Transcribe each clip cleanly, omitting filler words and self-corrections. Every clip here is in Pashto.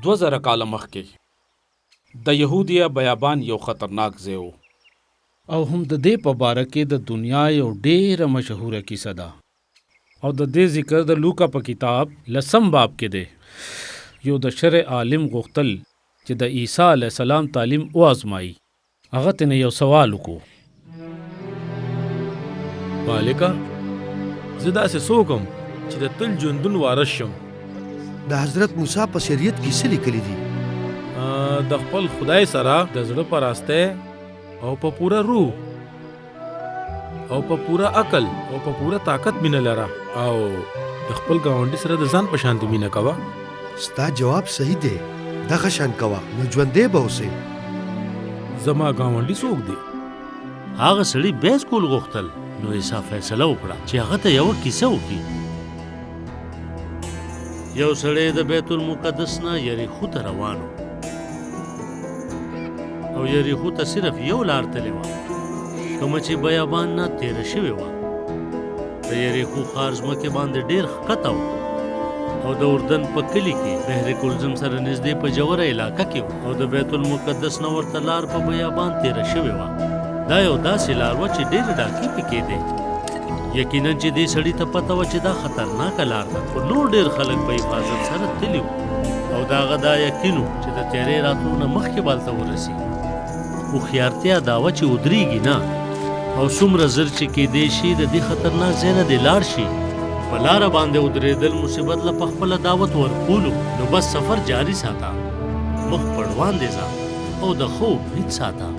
2000 کاله مخکې د یهودیه بیابان یو خطرناک ځای و او هم د دې په باره کې د دنیا یو ډېره مشهوره کیسه ده او د دې ذکر د لوکا په کتاب 10 باب کې دی. یو د شرع عالم غوښتل چې د عیسی علیه السلام تعلیم وازمایي. هغه ترنه یو سوال وکړو: مالکه، زه داسې څوک یم چې د تل ژوندون وارث شم. د حضرت موسی په شریعت کې څه لیکلي دي؟ د خپل خدای سره د زړه په راسته او په پوره روح او په پوره عقل او په پوره طاقت مینه لره او د خپل ګاونډي سره د ځان په شانتي مینه کوه. ستا جواب صحیح دی. دغه شان کوه نو ژوندی به اوسې. زما ګاونډي څوک دی؟ هغه سړي بیس کول غوښتل، نو عیسی فیصله وکړه چې هغه ته یوه کیسه وکړي. یو سړی د بیت المقدس نه یریخو ته روان و او یریخو ته صرف یو لار تلې وه، کومه چې بیابان نه تېره شوې وه. د یریخو ښار ځمکې باندې ډېر ښکته و او د اردن په کلي کې بحر کلزم سره نږدې په ژوره علاقه کې و او د بیت المقدس نه ورته لار په بیابان تېره شوې وه. دا یو داسې لار وه چې ډېرې ډاکې پکې دی. یقینا چې دې سړي ته پته وه چې دا خطرناکه لار ده، خو نور ډېر خلک په حفاظت سره تللي وو او د هغه دا یقین و چې د تیارې راتلو نه مخکې به هلته ورسي. هوښیارتیا دا وه چې ودرېږي نه او څومره زر چې کیدی شي د دې خطرناک ځای نه دې لاړ شي. په لاره باندې ودرېدل مصیبت له پخپله دعوت ورکولو. نو بس سفر جاري ساته، مخ په وړاندې ځه او د ښه امید ساته.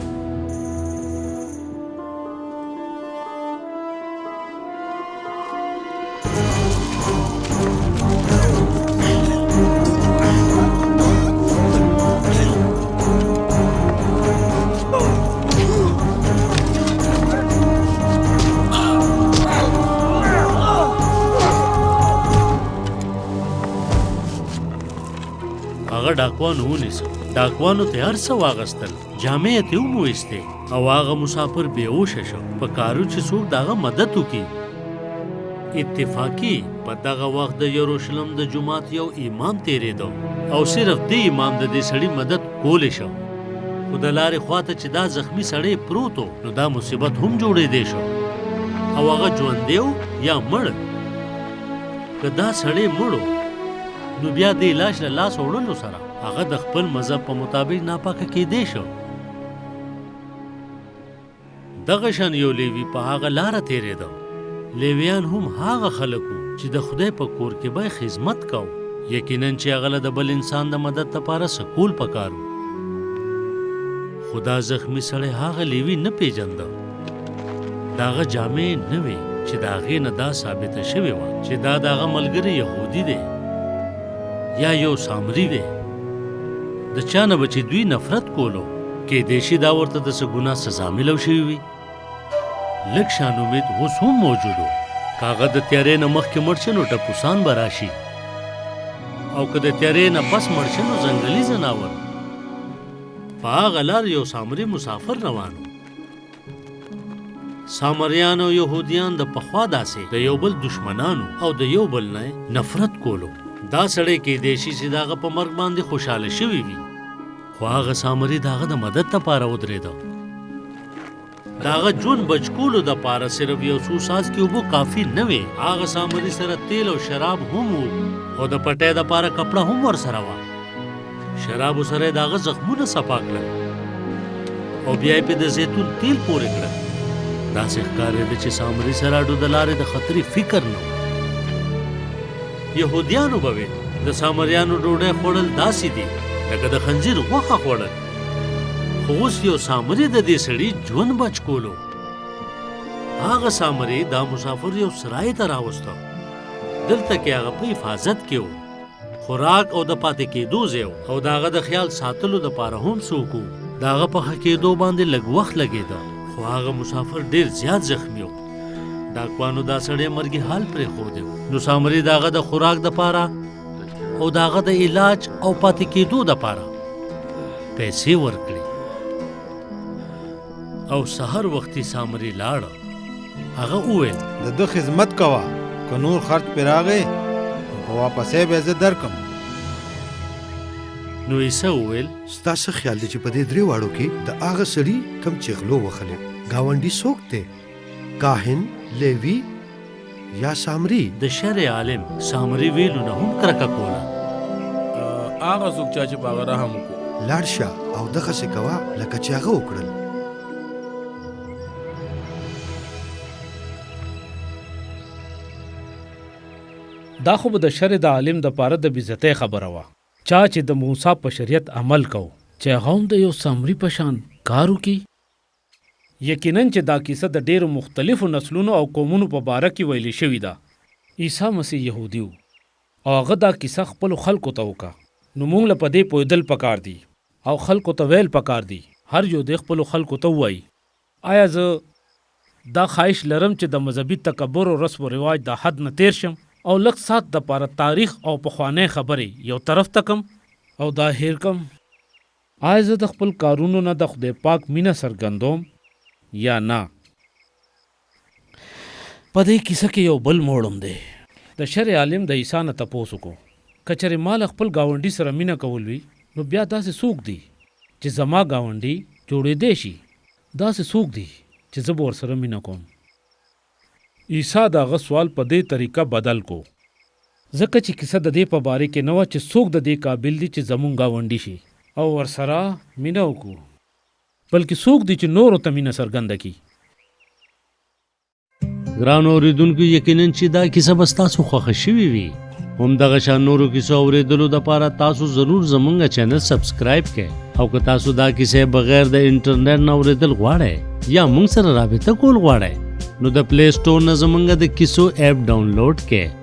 هغه ډاکوانو ونیسه. ډاکوانو ته هر څه واغستل، جامې یې ترې ومویستې او هغه مسافر بېهوشه شو. په کارو چې څوک د هغه مدد وکړي. اتفاقي په دغه وخت د یروشلم د جومات یو امام تېرېده او صرف دې امام د دې سړي مدد کولی شو. خو د لارې خواته چې دا زخمی سړی پروت و، نو دا مصیبت هم جوړېدی شو او هغه ژوندی و یا مړ. که دا سړی مړ و نو بیا د لاش له لاس وړلو سره هغه د خپل مذهب په مطابق ناپاکه کېدی شو. دغه شان یو لیوي په هغه لاره تېرېده. لیویان هم هغه خلک وو چې د خدای په کور کې به خدمت کو. یقینا چې هغه له د بل انسان د مدد لپاره سکول پکار و. خو دا زخمي سړی هغه لیوي نه پیژنده. د هغه جامې نه وې چې د هغې نه دا ثابته شوې وه چې دا د هغه ملګری یهودي دی یا یو سامري دی. د چا نه به چې دوی نفرت کولو، کیدای شي دا ورته د څه ګناه سزا میلو شوي وي. لږ شان امید اوس هم موجود و. که هغه د تیارې نه مخکې مړ شي نو ټپوسان به راشي، او که د تیارې نه پس مړ شي نو ځنګلي ځناور. په هغه لار یو سامري مسافر روان و. سامریان او یهودیان د پخوا داسې د یو بل دشمنانو او د یو بل نه نفرت کولو. دا سړی کیدای شي چې د هغه په مرګ باندې خوشحاله شوي وي، خو هغه سامري د هغه د مدد لپاره ودرېده. د هغه ژوند بچ کولو دپاره صرف یو څو څاڅکي اوبه کافي نه وې. هغه سامري سره تیل او شراب هم وو او د پټۍ دپاره کپړه هم ورسره وه. شرابو سره یې د هغه زخمونه صفا کړل او بیا یې پرې د زیتون تیل پورې کړل. داسې ښکارېده چې سامري سره اډو د لارې د خطرې فکر نه و. یهودیانو به وې د سامریانو ډوډۍ خوړل داسې دي لکه د خنزیر غوښه خوړل. خو اوس یو سامري د دې سړي ژوند بچ کولو. هغه سامري دا مسافر یو سرای ته راوسته. دلته کې هغه په حفاظت کې و، خوراک او د پاتې کېدو ځای و او د هغه د خیال ساتلو دپاره هم څوک و. د هغه په ښه کېدو باندې لږ وخت لګېده، خو هغه مسافر ډېر زیات زخمي و. ډاکوانو دا سړی مرګي حال پرېښودی و. نو سامري د هغه د خوراک دپاره او د هغه د علاج او پاتې کېدو دپاره پیسې ورکړي. او سحر وختي سامري لاړه. هغه وویل د ده خدمت کوه، که نور خرج پرې راغی خو واپسې به زه درکم. نو عیسی وویل ستا څه خیال دی چې په دې درې واړو کې د هغه سړي کم چې غلو وخلی ګاونډي څوک دی؟ کاهن، لیوي یا سامري؟ د شرع عالم سامري ویلو نه هم کرکه کوله. هغه څوک چې په هغه رحم وکړو. لاړ شه او دغسې کوه لکه چې هغه وکړل. دا خو به د شر د عالم د پاره د بیزتۍ خبره وه. چا چې د موسی په شریعت عمل کو چې هغه هم د یو سامري په شان کار وکړي. یقینا چې دا کیسه د ډیرو مختلفو نسلونو او قومونو په باره کې ویلې شوې ده. عیسی مسیح یهودي و او هغه دا کیسه خپلو خلکو ته وکړه. نو موږ له په دې پوهېدل پکار دي او خلکو ته ویل پکار دي. هر یو د خپلو خلکو ته ووایي آیا زه دا خواهش لرم چې د مذهبي تکبر او رسم و رواج د حد نه تیر شم او لږ سات د پاره تاریخ او پخوانۍ خبرې یو طرف ته کم او دا هیر کم؟ آیا زه د خپل کارونو نه د خدای پاک مینه څرګندوم یا نه؟ په دې کیسه کې یو بل موړم دی. د شرع عالم د عیسی نه تپوس وکړو که چېرې ما له خپل ګاونډي سره مینه کول وي نو بیا داسې څوک دی چې زما ګاونډي جوړېدی شي؟ داسې څوک دی چې زه به ورسره مینه کوم؟ عیسی د هغه سوال په دې طریقه بدل کو ځکه چې کیسه د دې په باره کې نه وه چې څوک د دې قابل دی چې زمونږ ګاونډي شي او ورسره مینه وکړو، بلکې څوک دی چې نورو ته مینه څرګنده کړي. ګرانو اورېدونکو، یقینا چې دا کیسه به ستاسو خوښه شوې وي. همدغه شان نورو کیسو اورېدلو دپاره تاسو ضرور زمونږ چینل سبسکرایب کړئ او که تاسو دا کیسې بغیر د انټرنیټ نه اورېدل غواړئ یا موږ سره رابطه کول غواړئ نو د پلی سټور نه زمونږ د کیسو ایپ ډاونلوډ کړئ